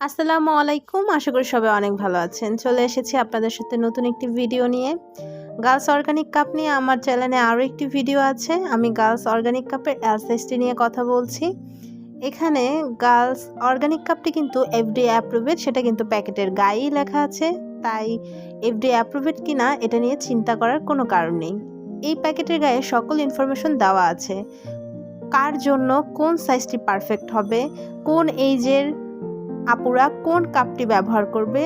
আসসালামুয়ালাইকুম। আশা করি সবাই অনেক ভালো আছেন। চলে এসেছি আপনাদের সাথে নতুন একটি ভিডিও নিয়ে। গার্লস অর্গানিক কাপ নিয়ে আমার চ্যানেলে আরও একটি ভিডিও আছে। আমি গার্লস অর্গানিক কাপের এলসাইজটি নিয়ে কথা বলছি। এখানে গার্লস অর্গানিক কাপটি কিন্তু এফডিএ অ্যাপ্রুভেড, সেটা কিন্তু প্যাকেটের গায়েই লেখা আছে। তাই এফডিএ অ্যাপ্রুভেড কিনা এটা নিয়ে চিন্তা করার কোনো কারণ নেই। এই প্যাকেটের গায়ে সকল ইনফরমেশন দেওয়া আছে। কার জন্য কোন সাইজটি পারফেক্ট হবে, কোন এইজের আপুরা কোন কাপটি ব্যবহার করবে,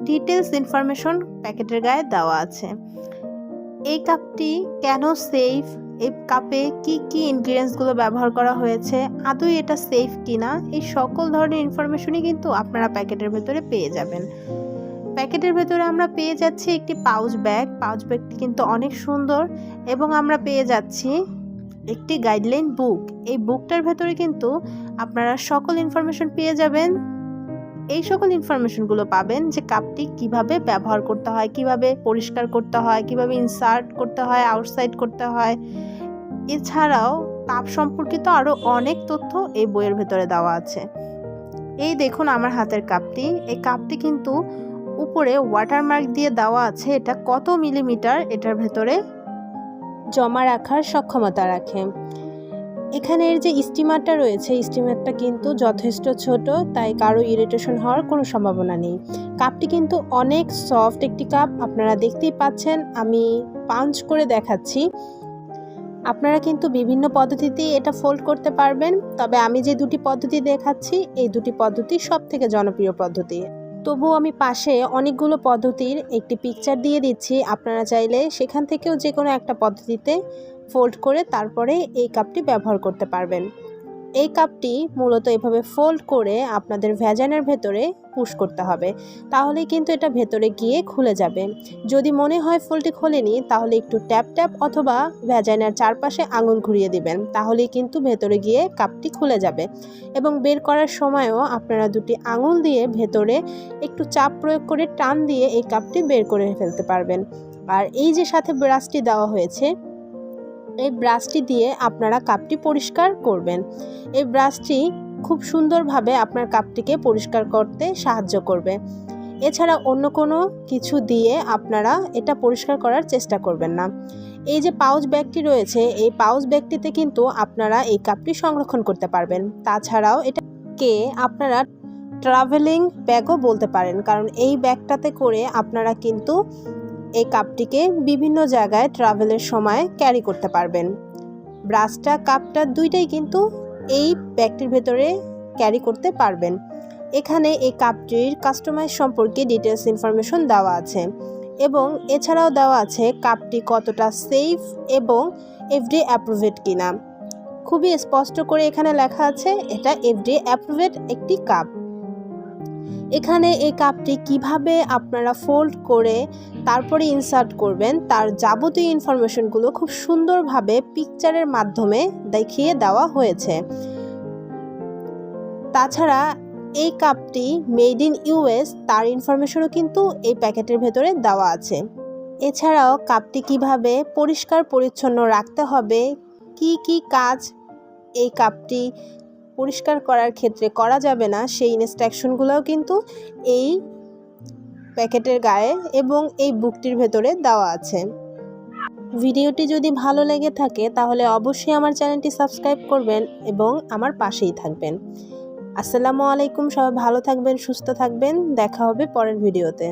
ডিটেলস ইনফরমেশন প্যাকেটের গায়ে দেওয়া আছে। এই কাপটি কেন সেফ, এই কাপে কি কি ইনগ্রিডিয়েন্টসগুলো ব্যবহার করা হয়েছে, আদৌ এটা সেফ কিনা, এই সকল ধরনের ইনফরমেশনই কিন্তু আপনারা প্যাকেটের ভেতরে পেয়ে যাবেন। প্যাকেটের ভেতরে আমরা পেয়ে যাচ্ছি একটি পাউচ ব্যাগটি কিন্তু অনেক সুন্দর, এবং আমরা পেয়ে যাচ্ছি একটি গাইডলাইন বুক। এই বুকটার ভেতরে কিন্তু আপনারা সকল ইনফরমেশন পেয়ে যাবেন। এই সকল ইনফরমেশনগুলো পাবেন যে কাপটি কিভাবে ব্যবহার করতে হয়, কিভাবে পরিষ্কার করতে হয়, কিভাবে ইনসার্ট করতে হয়, আউটসাইড করতে হয়। এছাড়াও কাপ সম্পর্কিত আরও অনেক তথ্য এই বইয়ের ভেতরে দেওয়া আছে। এই দেখুন আমার হাতের কাপটি। এই কাপটি কিন্তু উপরে ওয়াটারমার্ক দিয়ে দেওয়া আছে এটা কত মিলিমিটার এটার ভেতরে জমা রাখার সক্ষমতা রাখে। এখানে এর যে স্টিমারটা রয়েছে, স্টিমারটা কিন্তু যথেষ্ট ছোট, তাই কারো ইরিটেশন হওয়ার কোনো সম্ভাবনা নেই। কাপটি কিন্তু অনেক সফট একটি কাপ, আপনারা দেখতেই পাচ্ছেন। আমি পাঞ্চ করে দেখাচ্ছি। আপনারা কিন্তু বিভিন্ন পদ্ধতিতেই এটা ফোল্ড করতে পারবেন, তবে আমি যে দুটি পদ্ধতি দেখাচ্ছি এই দুটি পদ্ধতি সব থেকে জনপ্রিয় পদ্ধতি। তবুও আমি পাশে অনেকগুলো পদ্ধতির একটি পিকচার দিয়ে দিচ্ছি, আপনারা চাইলে সেখান থেকেও যে কোনো একটা পদ্ধতিতে ফোল্ড করে তারপরে এই কাপটি ব্যবহার করতে পারবেন। এই কাপটি মূলত এভাবে ফোল্ড করে আপনাদের ভ্যাজানের ভেতরে পুশ করতে হবে, তাহলেই কিন্তু এটা ভেতরে গিয়ে খুলে যাবে। যদি মনে হয় ফোল্ডটি খোলেনি, তাহলে একটু ট্যাপ অথবা ভ্যাজানার চারপাশে আঙুল ঘুরিয়ে দিবেন, তাহলেই কিন্তু ভেতরে গিয়ে কাপটি খুলে যাবে। এবং বের করার সময়ও আপনারা দুটি আঙুল দিয়ে ভেতরে একটু চাপ প্রয়োগ করে টান দিয়ে এই কাপটি বের করে ফেলতে পারবেন। আর এই যে সাথে ব্রাশটি দেওয়া হয়েছে, এই ব্রাশটি দিয়ে আপনারা কাপটি পরিষ্কার করবেন। এই ব্রাশটি খুব সুন্দরভাবে আপনার কাপটিকে পরিষ্কার করতে সাহায্য করবে। এছাড়া অন্য কোনো কিছু দিয়ে আপনারা এটা পরিষ্কার করার চেষ্টা করবেন না। এই যে পাউচ ব্যাগটি রয়েছে, এই পাউচ ব্যাগটিতে কিন্তু আপনারা এই কাপটি সংরক্ষণ করতে পারবেন। তাছাড়াও এটাকে আপনারা ট্রাভেলিং ব্যাগও বলতে পারেন, কারণ এই ব্যাগটাতে করে আপনারা কিন্তু এই কাপটিকে বিভিন্ন জায়গায় ট্রাভেলের সময় ক্যারি করতে পারবেন। ব্রাশটা কাপটা দুইটাই কিন্তু এই ব্যাগটির ভেতরে ক্যারি করতে পারবেন। এখানে এই কাপটির কাস্টমাইজ সম্পর্কে ডিটেলস ইনফরমেশন দেওয়া আছে, এবং এছাড়াও দেওয়া আছে কাপটি কতটা সেফ এবং এফডিএ অ্যাপ্রুভেড কিনা। খুবই স্পষ্ট করে এখানে লেখা আছে এটা এফডিএ অ্যাপ্রুভেড একটি কাপ। এখানে এই কাপটি কিভাবে আপনারা ফোল্ড করে তারপরে ইনসার্ট করবেন তার যাবতীয় ইনফরমেশনগুলো খুব সুন্দরভাবে পিকচারের মাধ্যমে দেখিয়ে দেওয়া হয়েছে। তাছাড়া এই কাপটি মেড ইন ইউএস তার ইনফরমেশনও কিন্তু এই প্যাকেটের ভেতরে দেওয়া আছে। এছাড়াও কাপটি কিভাবে পরিষ্কার পরিচ্ছন্ন রাখতে হবে, কি কি কাজ এই কাপটি পরিষ্কার করার ক্ষেত্রে করা যাবে না, সেই ইনস্ট্রাকশনগুলোও কিন্তু এই প্যাকেটের গায়ে এবং এই বুকটির ভেতরে দেওয়া আছে। ভিডিওটি যদি ভালো লেগে থাকে তাহলে অবশ্যই আমার চ্যানেলটি সাবস্ক্রাইব করবেন এবং আমার পাশেই থাকবেন। আসসালামু আলাইকুম। সবাই ভালো থাকবেন, সুস্থ থাকবেন। দেখা হবে পরের ভিডিওতে।